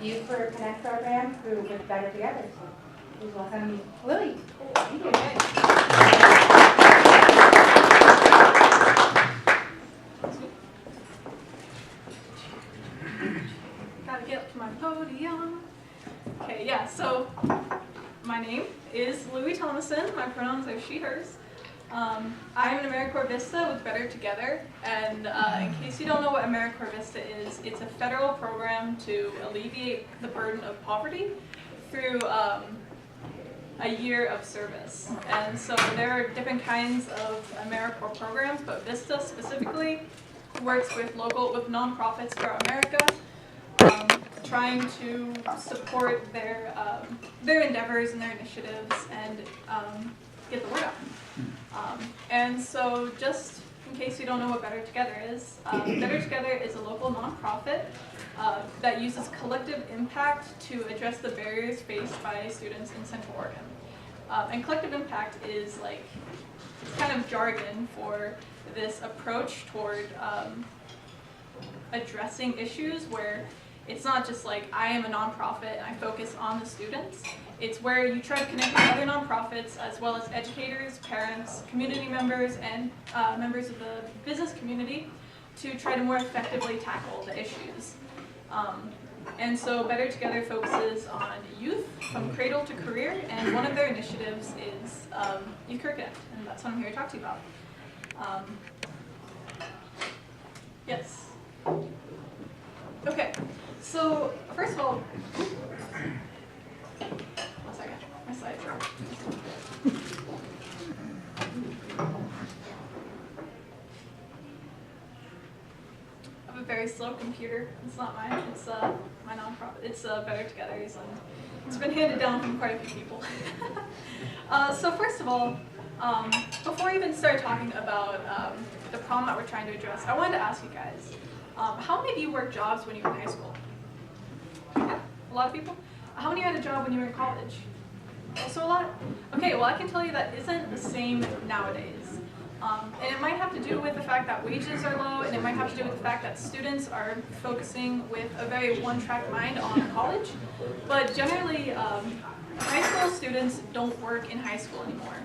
Youth Career Connect program through with Better Together. So please welcome Louie. Thank you. Gotta get up to my podium. Okay, yeah, so my name is Louie Thomason. My pronouns are she, hers. I'm an AmeriCorps Vista with Better Together, and in case you don't know what AmeriCorps Vista is, it's a federal program to alleviate the burden of poverty through a year of service. And so there are different kinds of AmeriCorps programs, but Vista specifically works with nonprofits throughout America, trying to support their endeavors and their initiatives and get the word out. And so just in case you don't know what Better Together is, Better Together is a local nonprofit that uses collective impact to address the barriers faced by students in Central Oregon. And collective impact is like, it's kind of jargon for this approach toward addressing issues where it's not just like I am a nonprofit and I focus on the students. It's where you try to connect with other nonprofits as well as educators, parents, community members, and members of the business community to try to more effectively tackle the issues. And so Better Together focuses on youth from cradle to career, and one of their initiatives is Youth Career Connect, and that's what I'm here to talk to you about. Yes. Okay, so first of all, one second, my slides are. I have a very slow computer. It's not mine. It's my nonprofit. It's Better Together's, and it's been handed down from quite a few people. So first of all, before we even start talking about the problem that we're trying to address, I wanted to ask you guys, how many of you worked jobs when you were in high school? Yeah, a lot of people? How many had a job when you were in college? Also a lot? Okay, well I can tell you that isn't the same nowadays. And it might have to do with the fact that wages are low, and it might have to do with the fact that students are focusing with a very one-track mind on college. But generally, high school students don't work in high school anymore.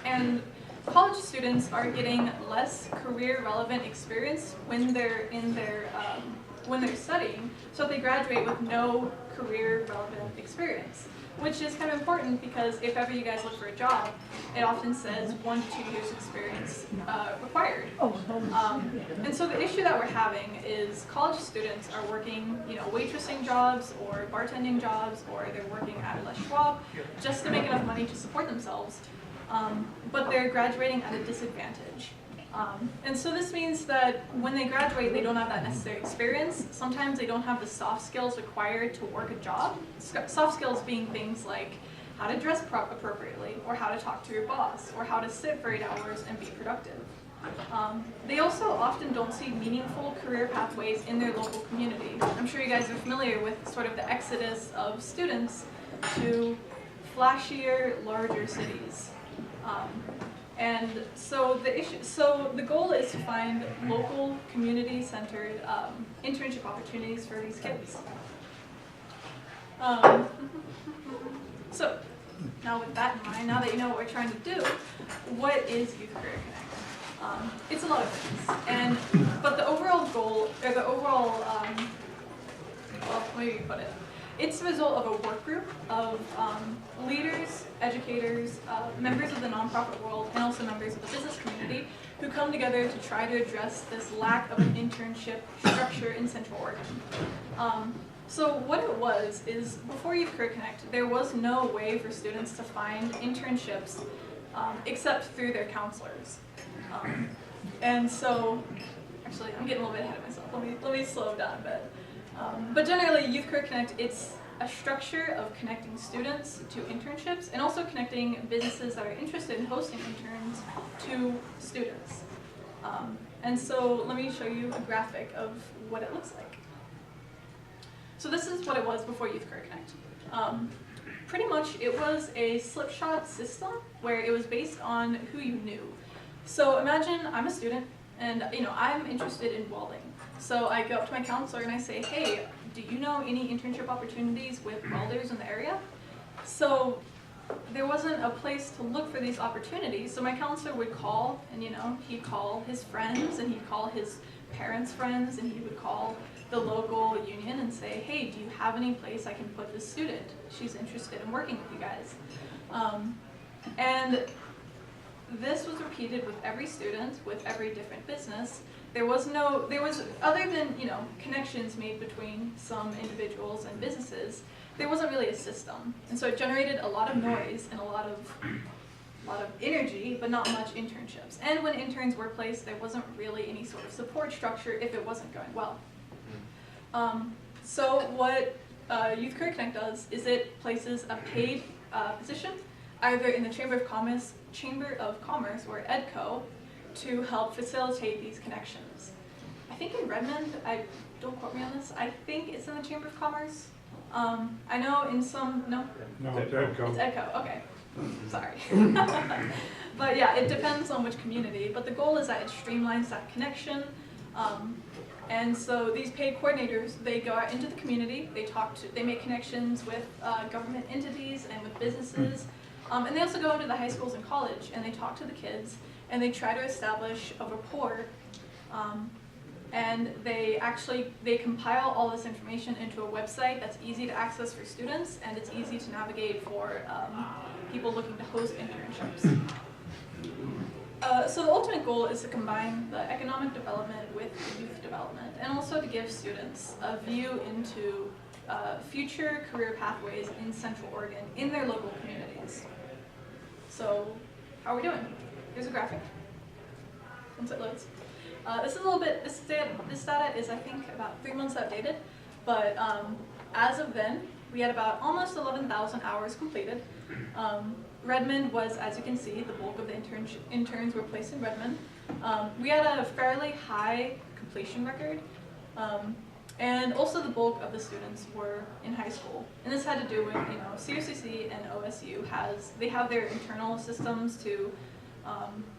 And college students are getting less career-relevant experience when they're when they're studying, so they graduate with no career-relevant experience, which is kind of important because if ever you guys look for a job, it often says 1 to 2 years experience required. And so the issue that we're having is college students are working, waitressing jobs or bartending jobs, or they're working at Les Schwab just to make enough money to support themselves. But they're graduating at a disadvantage. And so this means that when they graduate, they don't have that necessary experience. Sometimes they don't have the soft skills required to work a job. Soft skills being things like how to dress appropriately, or how to talk to your boss, or how to sit for 8 hours and be productive. They also often don't see meaningful career pathways in their local community. I'm sure you guys are familiar with sort of the exodus of students to flashier, larger cities. And so the goal is to find local, community-centered internship opportunities for these kids. So now with that in mind, now that you know what we're trying to do, what is Youth Career Connect? It's a lot of things, but the overall goal, or the overall, well, where do you put it? It's the result of a work group of leaders, educators, members of the nonprofit world, and also members of the business community who come together to try to address this lack of an internship structure in Central Oregon. So what it was is, before Youth Career Connect, there was no way for students to find internships except through their counselors. And so, actually, I'm getting a little bit ahead of myself. Let me slow down a bit. But generally, Youth Career Connect, it's a structure of connecting students to internships and also connecting businesses that are interested in hosting interns to students. And so let me show you a graphic of what it looks like. So this is what it was before Youth Career Connect. Pretty much it was a slipshod system where it was based on who you knew. So imagine I'm a student and I'm interested in welding. So I go up to my counselor and I say, hey, do you know any internship opportunities with welders in the area? So there wasn't a place to look for these opportunities, so my counselor would call, and he'd call his friends, and he'd call his parents' friends, and he would call the local union and say, hey, do you have any place I can put this student? She's interested in working with you guys. And this was repeated with every student, with every different business. There was other than, connections made between some individuals and businesses, there wasn't really a system. And so it generated a lot of noise and a lot of energy, but not much internships. And when interns were placed, there wasn't really any sort of support structure if it wasn't going well. So what Youth Career Connect does is it places a paid position either in the Chamber of Commerce or EDCO to help facilitate these connections. I think in Redmond, don't quote me on this, I think it's in the Chamber of Commerce. I know in some, no? No, it's EDCO. It's EDCO, okay. Sorry. But yeah, it depends on which community, but the goal is that it streamlines that connection. And so these paid coordinators, they go out into the community, they make connections with government entities and with businesses, and they also go into the high schools and college and they talk to the kids and they try to establish a rapport, and they compile all this information into a website that's easy to access for students and it's easy to navigate for people looking to host internships. So the ultimate goal is to combine the economic development with youth development, and also to give students a view into future career pathways in Central Oregon in their local communities. So how are we doing? Here's a graphic, once it loads. This is a little bit, this data is I think about 3 months outdated, but as of then, we had about almost 11,000 hours completed. Redmond was, as you can see, the bulk of the interns were placed in Redmond. We had a fairly high completion record, and also the bulk of the students were in high school. And this had to do with, CRCC and OSU they have their internal systems to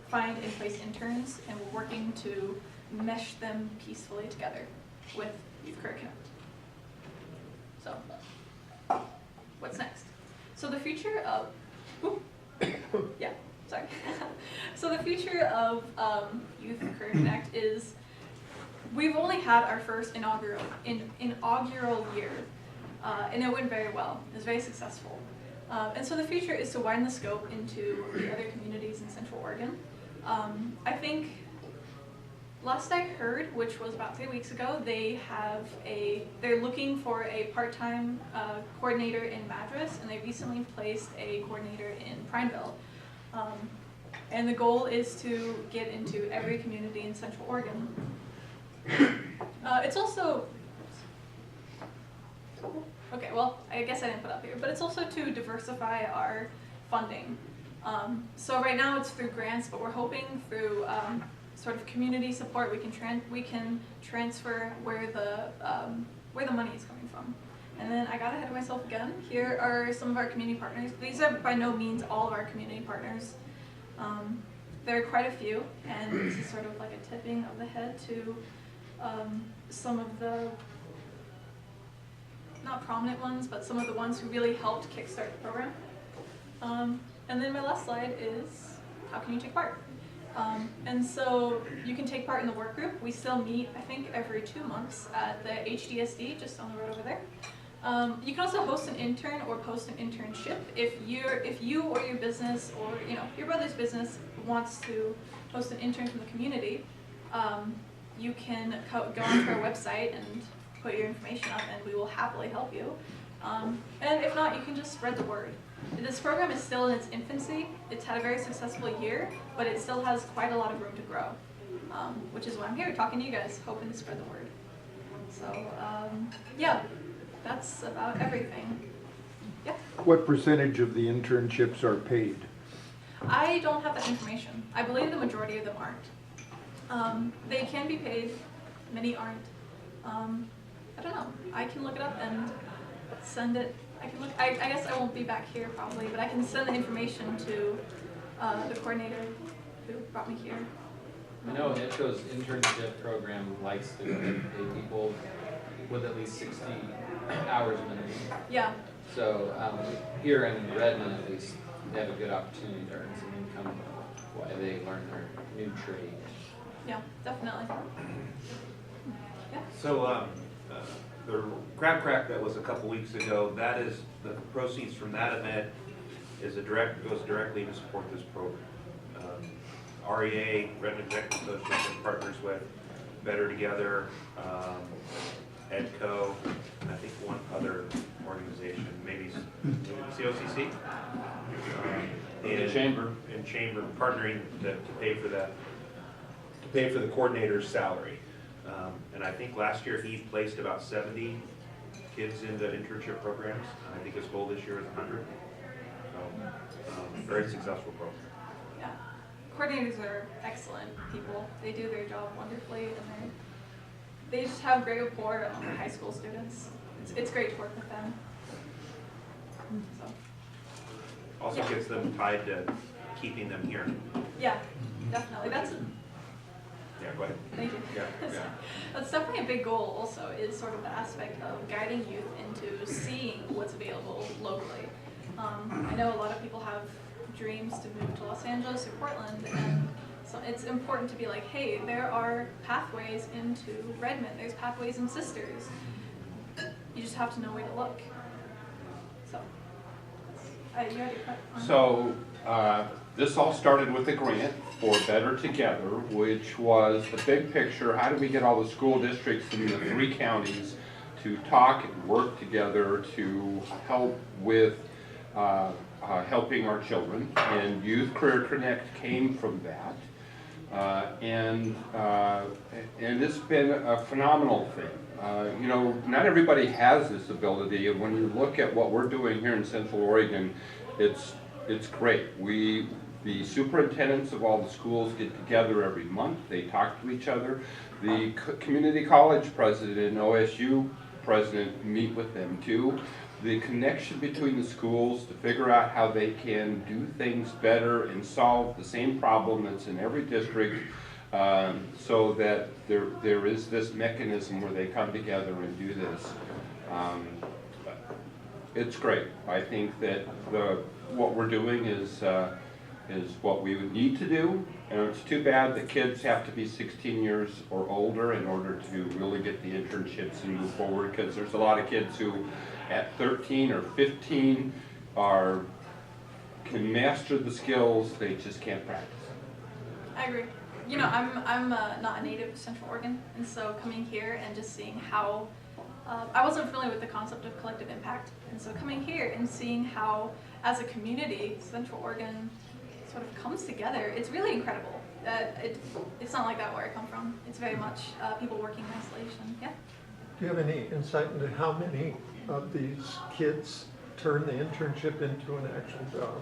find and place interns, and we're working to mesh them peacefully together with Youth Career Connect. So, what's next? So the future of So the future of Youth Career Connect is, we've only had our first inaugural year, and it went very well. It was very successful. And so the future is to widen the scope into the other communities in Central Oregon. I think last I heard, which was about 3 weeks ago, they're looking for a part-time coordinator in Madras, and they recently placed a coordinator in Prineville. And the goal is to get into every community in Central Oregon. It's also, okay, well, I guess I didn't put it up here, but it's also to diversify our funding. So right now it's through grants, but we're hoping through sort of community support we can transfer where the money is coming from. And then I got ahead of myself again. Here are some of our community partners. These are by no means all of our community partners. There are quite a few, and this is sort of like a tipping of the head to some of the, not prominent ones, but some of the ones who really helped kickstart the program. And then my last slide is, how can you take part? And so you can take part in the work group. We still meet, I think, every 2 months at the HDSD, just on the road over there. You can also host an intern or post an internship. If you or your business or your brother's business wants to host an intern from the community, you can go onto our website and put your information up, and we will happily help you. And if not, you can just spread the word. This program is still in its infancy. It's had a very successful year, but it still has quite a lot of room to grow, which is why I'm here talking to you guys, hoping to spread the word. So, yeah, that's about everything. Yeah? What percentage of the internships are paid? I don't have that information. I believe the majority of them aren't. They can be paid, many aren't. I don't know. I can look it up and send it. I guess I won't be back here probably, but I can send the information to the coordinator who brought me here. I know HITCO's internship program likes to pay people with at least 60 hours minimum. Yeah, So here in Redmond, at least, they have a good opportunity to earn some income while they learn their new trade. yeah, definitely. Yeah, So, the crab crack that was a couple weeks ago, that is, the proceeds from that event goes directly to support this program. REA, Redmond Executive Association, partners with Better Together, EDCO, and I think one other organization, maybe COCC? The Chamber. And Chamber partnering to pay for that, to pay for the coordinator's salary. And I think last year he placed about 70 kids into internship programs. And I think his goal this year is 100. So, very successful program. yeah. Coordinators are excellent people. They do their job wonderfully, and they just have great rapport among the high school students. It's great to work with them. So, Also Yeah. gets them tied to keeping them here. yeah, definitely. Yeah, go ahead. Thank you. Yeah, yeah. That's definitely a big goal also, is sort of the aspect of guiding youth into seeing what's available locally. I know a lot of people have dreams to move to Los Angeles or Portland, and so it's important to be like, hey, there are pathways into Redmond, there's pathways in Sisters. You just have to know where to look. So, you had your question? So this all started with a grant for Better Together, which was the big picture. How do we get all the school districts in the 3 counties to talk and work together to help with helping our children? And Youth Career Connect came from that. And it's been a phenomenal thing. You know, not everybody has this ability, and when you look at what we're doing here in Central Oregon, it's great. The superintendents of all the schools get together every month. They talk to each other. The community college president and OSU president meet with them too. The connection between the schools to figure out how they can do things better and solve the same problem that's in every district, so that there is this mechanism where they come together and do this. It's great. I think that what we're doing is what we would need to do, and it's too bad that kids have to be 16 years or older in order to really get the internships and move forward, because there's a lot of kids who at 13 or 15 can master the skills, they just can't practice. I agree. You know, I'm not a native of Central Oregon, and so coming here and just seeing how, I wasn't familiar with the concept of collective impact, and so coming here and seeing how, as a community, Central Oregon sort of comes together, it's really incredible. It's not like that where I come from. It's very much people working in isolation. Yeah? Do you have any insight into how many of these kids turn the internship into an actual job?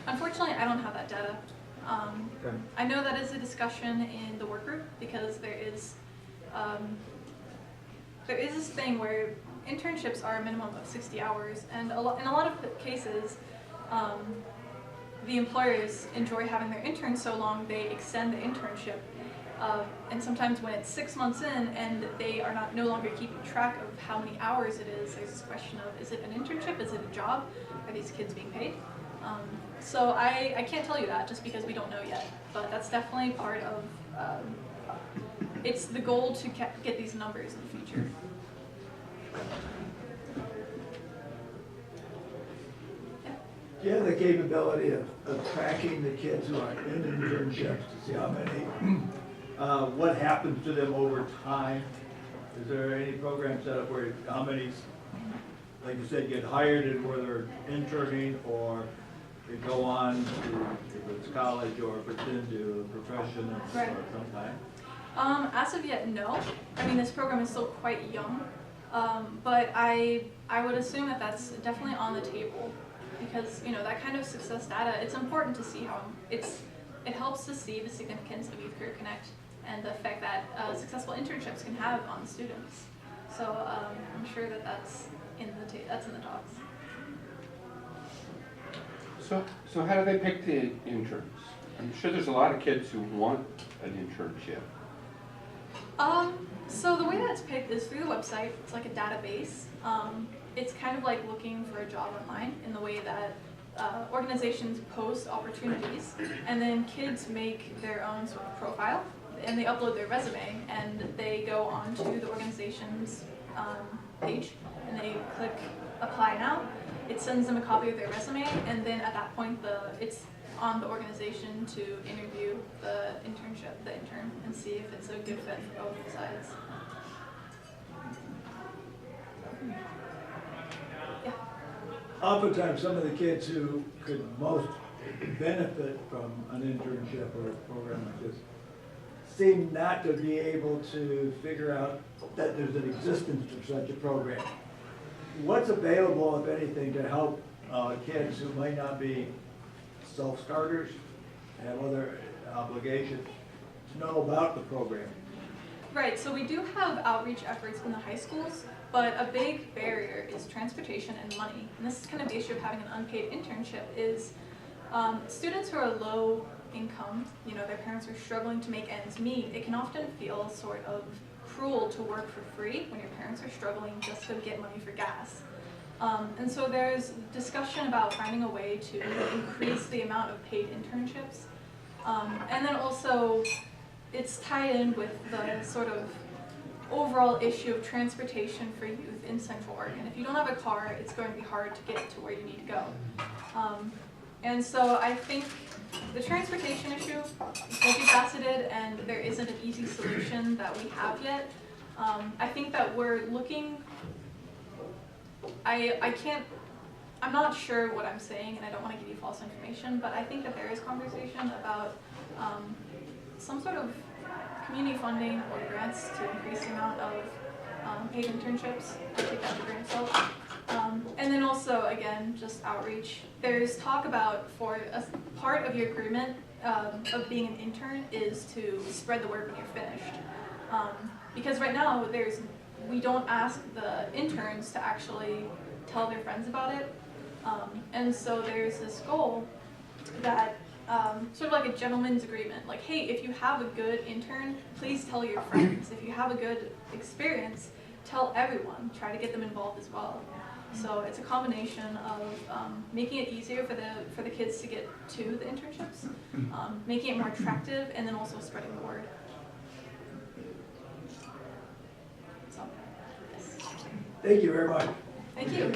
Unfortunately, I don't have that data. Okay. I know that is a discussion in the work group, because there is this thing where internships are a minimum of 60 hours, and in a lot of cases, the employers enjoy having their interns so long they extend the internship. And sometimes when it's 6 months in and they are no longer keeping track of how many hours it is, there's this question of, is it an internship, is it a job, are these kids being paid? So I can't tell you that just because we don't know yet, but that's definitely part of, it's the goal to get these numbers in the future. Do you have the capability of tracking the kids who are in internships to see how many, what happens to them over time? Is there any program set up where how many, like you said, get hired and where they're interning, or they go on to, if it's college or if it's into a profession of some kind? As of yet, no. I mean, this program is still quite young, but I would assume that that's definitely on the table, because you know that kind of success data. It's important to see how it helps to see the significance of Youth Career Connect and the effect that successful internships can have on the students. So I'm sure that that's in the talks. So how do they pick the interns? I'm sure there's a lot of kids who want an internship. So the way that it's picked is through the website. It's like a database. It's kind of like looking for a job online in the way that organizations post opportunities, and then kids make their own sort of profile, and they upload their resume, and they go onto the organization's page, and they click apply now. It sends them a copy of their resume, and then at that point, it's on the organization to interview the intern, and see if it's a good fit for both sides. Yeah. Oftentimes, some of the kids who could most benefit from an internship or a program like this seem not to be able to figure out that there's an existence of such a program. What's available, if anything, to help kids who might not be self-starters, have other obligations, to know about the program? Right, so we do have outreach efforts in the high schools, but a big barrier is transportation and money. And this is kind of the issue of having an unpaid internship is students who are low income, their parents are struggling to make ends meet, it can often feel sort of cruel to work for free when your parents are struggling just to get money for gas. And so there's discussion about finding a way to increase the amount of paid internships. And then also, it's tied in with the sort of overall issue of transportation for youth in Central Oregon. If you don't have a car, it's going to be hard to get to where you need to go. And so I think the transportation issue is multifaceted, and there isn't an easy solution that we have yet. I think that we're looking, I'm not sure what I'm saying, and I don't want to give you false information, but I think that there is conversation about some sort of community funding or grants to increase the amount of paid internships. I take that with a grain of salt. And then also, again, just outreach. There's talk about, for a part of your agreement of being an intern is to spread the word when you're finished. Because right now, we don't ask the interns to actually tell their friends about it. And so there's this goal that sort of like a gentleman's agreement, like, hey, if you have a good intern, please tell your friends. If you have a good experience, tell everyone. Try to get them involved as well. So it's a combination of making it easier for the kids to get to the internships, making it more attractive, and then also spreading the word. So, yes. Thank you very much. Thank you.